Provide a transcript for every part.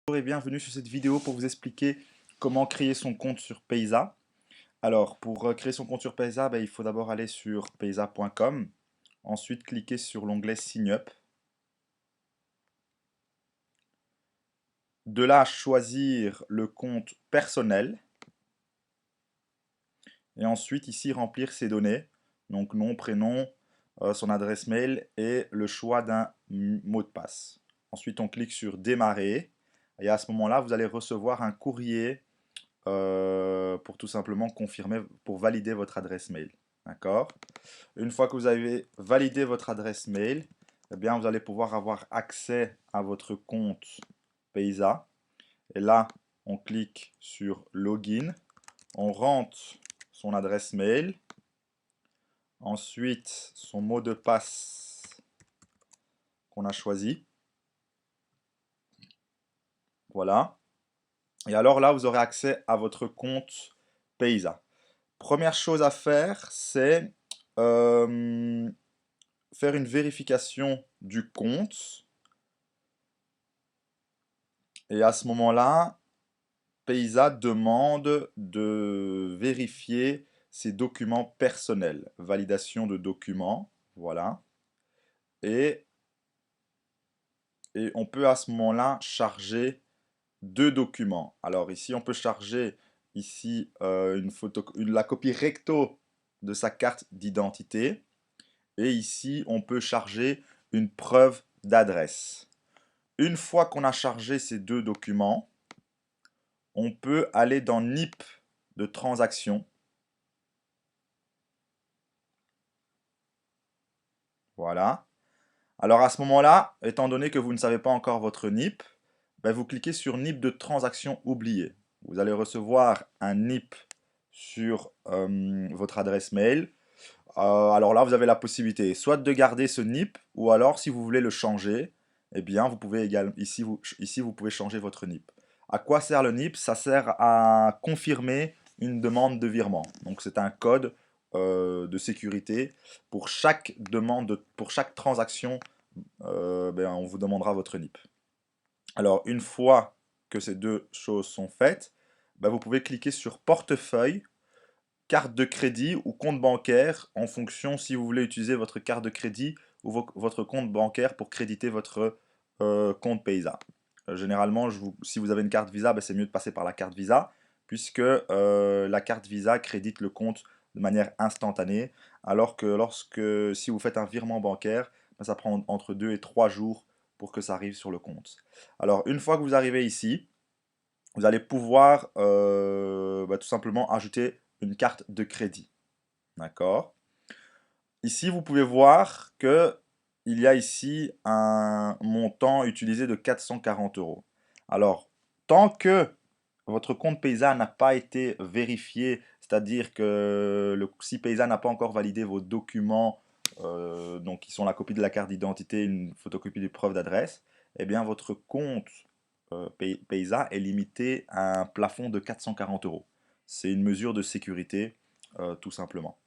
Bonjour et bienvenue sur cette vidéo pour vous expliquer comment créer son compte sur Payza. Alors, pour créer son compte sur Payza, il faut d'abord aller sur payza.com, ensuite cliquer sur l'onglet Sign Up. De là, choisir le compte personnel et ensuite ici remplir ses données, donc nom, prénom, son adresse mail et le choix d'un mot de passe. Ensuite, on clique sur Démarrer et à ce moment-là, vous allez recevoir un courrier pour tout simplement confirmer, pour valider votre adresse mail. D'accord? Une fois que vous avez validé votre adresse mail, eh bien, vous allez pouvoir avoir accès à votre compte Payza. Et là, on clique sur Login. On rentre son adresse mail. Ensuite, son mot de passe qu'on a choisi. Voilà. Et alors là, vous aurez accès à votre compte Payza. Première chose à faire, c'est euh, faire une vérification du compte. Et à ce moment-là, Payza demande de vérifier ses documents personnels. Validation de documents, voilà. Et, et on peut à ce moment-là charger deux documents. Alors ici, on peut charger ici la copie recto de sa carte d'identité. Et ici, on peut charger une preuve d'adresse. Une fois qu'on a chargé ces deux documents, on peut aller dans NIP de transaction. Voilà. Alors à ce moment-là, étant donné que vous ne savez pas encore votre NIP, vous cliquez sur NIP de transaction oublié. Vous allez recevoir un NIP sur votre adresse mail. Alors là, vous avez la possibilité soit de garder ce NIP, ou alors si vous voulez le changer, eh bien vous pouvez également ici vous pouvez changer votre NIP. À quoi sert le NIP? Ça sert à confirmer une demande de virement. Donc c'est un code de sécurité pour chaque demande, pour chaque transaction, on vous demandera votre NIP. Alors une fois que ces deux choses sont faites, vous pouvez cliquer sur portefeuille, carte de crédit ou compte bancaire en fonction si vous voulez utiliser votre carte de crédit ou votre compte bancaire pour créditer votre compte Payza. Généralement, si vous avez une carte Visa, c'est mieux de passer par la carte Visa puisque la carte Visa crédite le compte de manière instantanée alors que si vous faites un virement bancaire, ça prend entre 2 et 3 jours pour que ça arrive sur le compte. Alors une fois que vous arrivez ici, vous allez pouvoir tout simplement ajouter une carte de crédit. D'accord? Ici, vous pouvez voir que il y a ici un montant utilisé de 440 euros. Alors, tant que votre compte Payza n'a pas été vérifié, c'est-à-dire que si Payza n'a pas encore validé vos documents, donc qui sont la copie de la carte d'identité, une photocopie de preuve d'adresse, eh bien votre compte Payza est limité à un plafond de 440 euros. C'est une mesure de sécurité, tout simplement.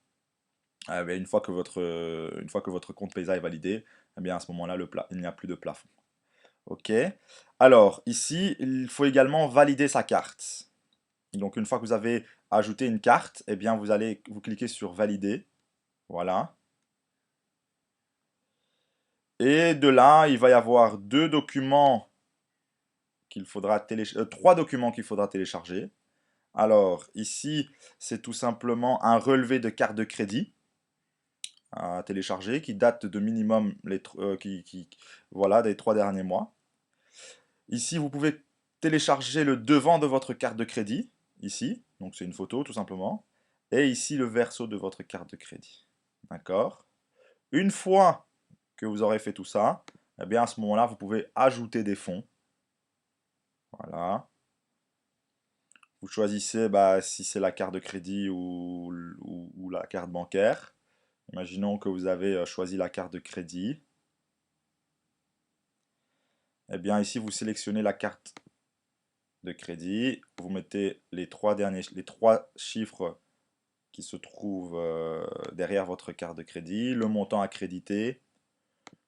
Une fois que votre compte Payza est validé, eh bien à ce moment-là, il n'y a plus de plafond. Ok. Alors, ici, il faut également valider sa carte. Donc, une fois que vous avez ajouté une carte, eh bien, vous cliquez sur Valider. Voilà. Et de là, il va y avoir trois documents qu'il faudra télécharger. Alors, ici, c'est tout simplement un relevé de carte de crédit à télécharger qui date de minimum voilà, des 3 derniers mois. Ici, vous pouvez télécharger le devant de votre carte de crédit, ici, donc c'est une photo tout simplement, et ici le verso de votre carte de crédit. D'accord? Une fois que vous aurez fait tout ça, eh bien à ce moment-là, vous pouvez ajouter des fonds. Voilà. Vous choisissez si c'est la carte de crédit ou la carte bancaire. Imaginons que vous avez choisi la carte de crédit. Eh bien ici, vous sélectionnez la carte de crédit, vous mettez les trois chiffres qui se trouvent derrière votre carte de crédit, le montant à créditer,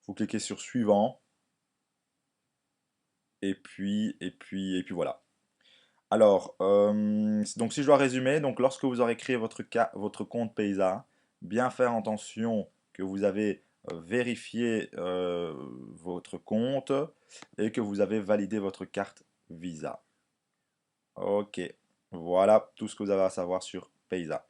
vous cliquez sur suivant, et puis voilà. Alors, donc si je dois résumer, donc lorsque vous aurez créé votre compte Paysa, bien faire attention que vous avez vérifié votre compte et que vous avez validé votre carte Visa. Ok, voilà tout ce que vous avez à savoir sur Paysa.